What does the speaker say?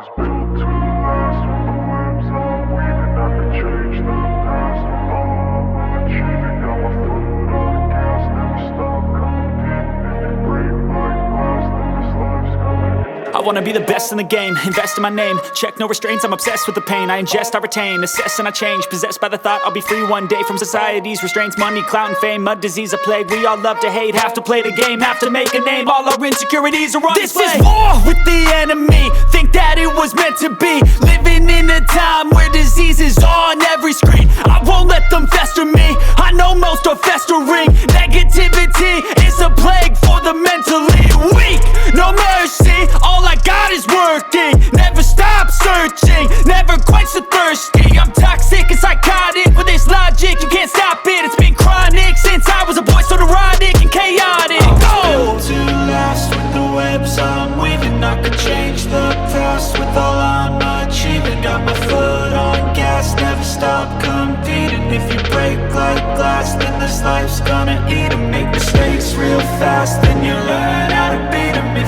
was built to last. With the webs I'm weaving, I could change the past. With all I'm achieving, got my foot on gas. Never stop competing. If you break like glass, then this life's gonna end. I wanna be the best in the game, invest in my name. Check no restraints, I'm obsessed with the pain. I ingest, I retain, assess and I change. Possessed by the thought I'll be free one day from society's restraints. Money, clout and fame, mud, disease, a plague. We all love to hate, have to play the game, have to make a name. All our insecurities are on display. This is war with the enemy, think that it was meant to be. Living in a time where disease is on every screen. I won't let them fester me, I know most are festering. Negativity is a plague for the mentally weak. No mercy, all I got is working. Never stop searching, never quench the thirsty. I'm toxic and psychotic, with this logic you can't stop it. It's been chronic since I was a boy, so neurotic and chaotic. Built to last. With the webs I'm weaving, I could change the past. With all I'm achieving, got my foot on gas. Never stop competing. If you break like glass, then this life's gonna eat 'em. Make mistakes real fast, then you learn